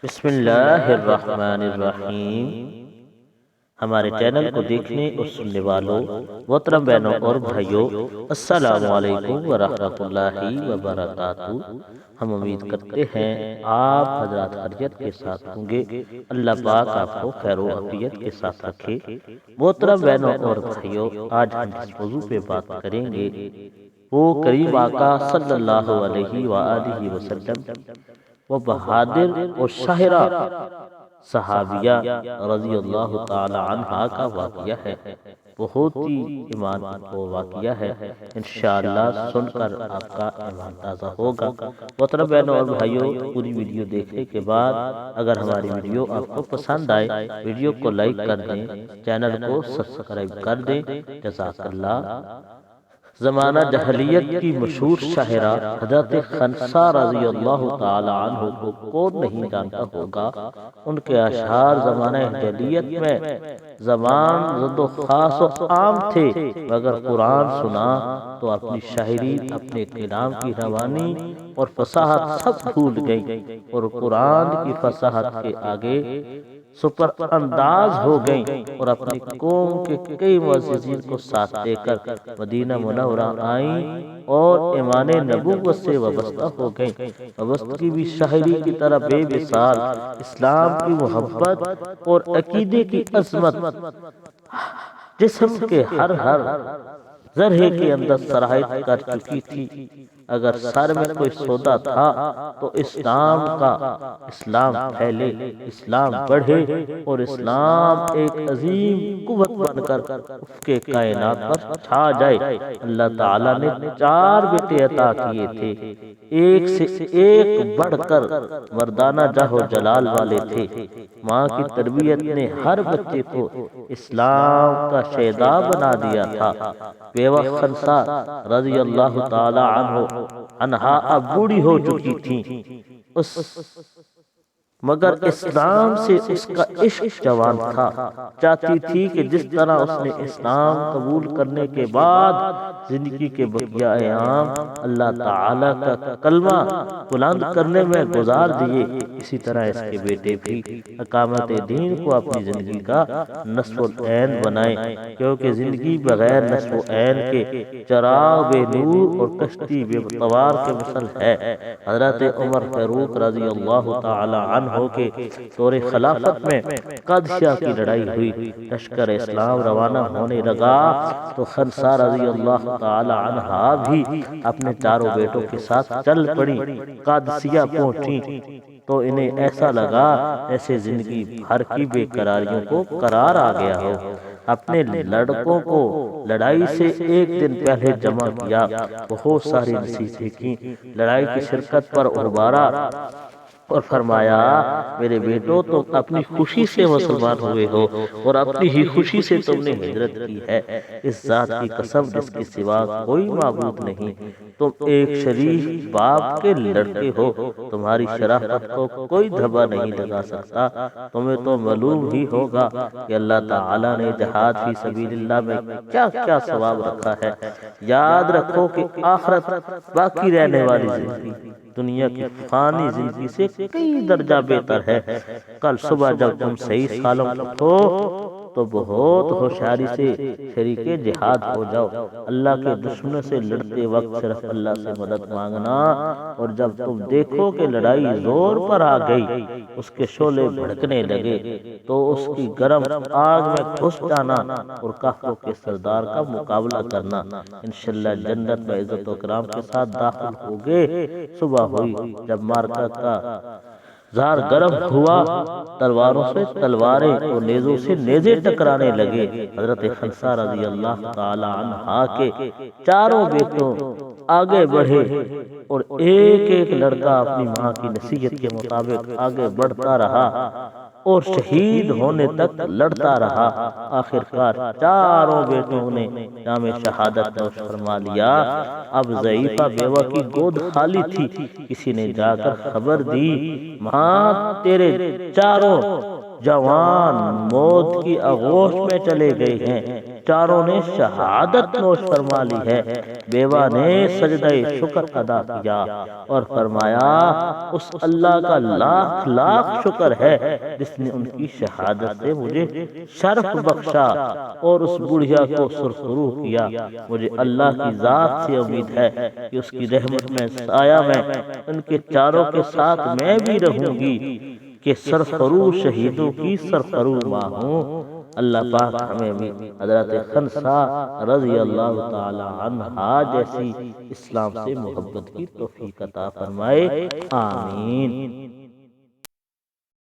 بسم اللہ الرحمن الرحیم۔ ہمارے چینل کو دیکھنے اور سننے والوں محترم بہنوں اور بھائیوں، السلام علیکم ورحمۃ اللہ وبرکاتہ۔ ہم امید کرتے ہیں آپ حضرات خیریت کے ساتھ ہوں گے۔ اللہ پاک آپ کو خیر و عافیت کے ساتھ رکھے۔ محترم بہنوں اور بھائیوں، آج ہم اس موضوع پہ بات کریں گے، وہ کریم آقا صلی اللہ علیہ وآلہ وسلم وہ بہادر اور شاہرہ صحابیہ رضی اللہ تعالی عنہا کا واقعہ ہے۔ بہت ہی ایمان کو واقعہ ہے، انشاءاللہ سن کر آپ کا ایمان تازہ ہوگا۔ محترم بہنوں اور بھائیوں، پوری ویڈیو دیکھنے کے بعد اگر ہماری ویڈیو آپ کو پسند آئے، ویڈیو کو لائک کر دیں، چینل کو سبسکرائب کر دیں، جزاک اللہ۔ زمانہ جاہلیت کی مشہور شاعرہ حضرت خنسا رضی اللہ تعالی عنہ کو کون نہیں جانتا ہوگا۔ ان کے اشعار زمانہ جاہلیت میں زبان زد و خاص و عام تھے، مگر قرآن سنا تو اپنی شاعری، اپنے کلام کی روانی اور فصاحت سب بھول گئیں، اور قرآن کی فصاحت کے آگے سپر انداز ہو گئیں، اور اپنی قوم کے کئی معززین کو ساتھ دے کر مدینہ منورہ آئیں اور ایمان نبوت سے وابستہ ہو گئیں۔ وابستگی بھی شاعری کی طرح بے مثال، اسلام کی محبت اور عقیدے کی عظمت جسم کے ہر ذرے کے اندر سرایت کر چکی تھی۔ اگر سر میں کوئی سودا تھا تو اسلام کا، اسلام پھیلے، اسلام بڑھے اور اسلام ایک عظیم قوت بن کر افق کائنات پر چھا جائے۔ اللہ تعالیٰ نے 4 بیٹے عطا کیے تھے، ایک سے ایک بڑھ کر مردانہ جاہ و جلال والے تھے۔ ماں کی تربیت نے ہر بچے کو اسلام کا شیدا بنا دیا تھا۔ بیوہ خنسا رضی اللہ تعالی عنہا اب بوڑھی ہو چکی تھیں، مگر اسلام سے اس کا عشق جوان تھا۔ چاہتی تھی کہ جس طرح اس نے اسلام قبول کرنے کے بعد زندگی کے بقیہ ایام اللہ تعالیٰ کا کلمہ بلند کرنے میں گزار دیے، اسی طرح اس کے بیٹے بھی اقامت دین کو اپنی زندگی کا نصف العین بنائیں، کیونکہ زندگی بغیر نصف العین کے چراغ بے نور اور کشتی بے سوار کے مثل ہے۔ حضرت عمر فاروق رضی اللہ تعالی عنہ کے دور خلافت میں قادسیہ کی لڑائی ہوئی، لشکر اسلام روانہ ہونے لگا تو خنسا رضی اللہ تعالی عنہا بھی اپنے 4 بیٹوں کے ساتھ چل پڑی۔ قادسیہ پہنچی تو انہیں ایسا لگا ایسے زندگی بھر کی بے قراریوں کو قرار آ گیا ہو۔ اپنے لڑکوں کو لڑائی سے ایک دن پہلے جمع کیا، بہت ساری نصیحتیں کی، لڑائی کی شرکت پر ابھارا اور فرمایا، میرے بیٹو تم اپنی خوشی سے مسلمان ہوئے ہو اور اپنی ہی خوشی سے تم نے ہجرت کی ہے۔ اس ذات کی قسم جس کے سوا کوئی معبود نہیں، تم ایک شریف باپ کے لڑکے ہو، تمہاری شرافت کو کوئی دھبا نہیں لگا سکتا۔ تمہیں تو معلوم ہی ہوگا کہ اللہ تعالیٰ نے جہاد فی سبیل اللہ میں کیا کیا ثواب رکھا ہے۔ یاد رکھو کہ آخرت باقی رہنے والی زندگی دنیا کی فانی زندگی سے کئی درجہ بہتر ہے۔ کل صبح جب تم صحیح سالم اٹھو تو بہت ہوشیاری سے شریک جہاد ہو جاؤ۔ اللہ کے دشمنوں سے لڑتے وقت صرف اللہ سے مدد مانگنا، اور جب تم دیکھو کہ لڑائی زور پر آ گئی، اس کے شعلے بھڑکنے لگے تو اس کی گرم آگ میں گھس جانا اور کافروں کے سردار کا مقابلہ کرنا۔ انشاءاللہ جنت میں عزت و کرام کے ساتھ داخل ہوگے۔ صبح ہوئی، جب مارکا کا زار گرم ہوا، تلواروں سے تلواریں اور نیزوں سے نیزے ٹکرانے لگے۔ حضرت خنسا رضی اللہ تعالی عنہا کے 4 بیٹوں آگے بڑھے اور ایک ایک لڑکا اپنی ماں کی نصیحت کے مطابق آگے بڑھتا رہا اور شہید ہونے تک لڑتا رہا۔ آخر کار 4 بیٹوں نے جام شہادت نوش فرما لیا۔ اب ضعیفہ بیوہ کی گود خالی تھی، کسی نے جا کر خبر دی، ماں تیرے 4 جوان موت کی آغوش میں چلے گئے ہیں۔ چاروں نے شہادت نوش فرما لی ہے۔ بیوہ نے سجدہ شکر ادا کیا اور فرمایا اس اللہ کا لاکھ لاکھ شکر ہے جس نے ان کی شہادت سے مجھے شرف بخشا اور اس بڑھیا کو سرخرو کیا۔ مجھے اللہ کی ذات سے امید ہے کہ اس کی رحمت میں سایہ میں ان کے چاروں کے ساتھ میں بھی رہوں گی کہ سرخرو شہیدوں کی سرخرو ماں ہوں۔ اللہ پاک ہمیں بھی حضرت خنسا رضی اللہ تعالی عنہا جیسی اسلام سے محبت کی توفیق عطا فرمائے، آمین۔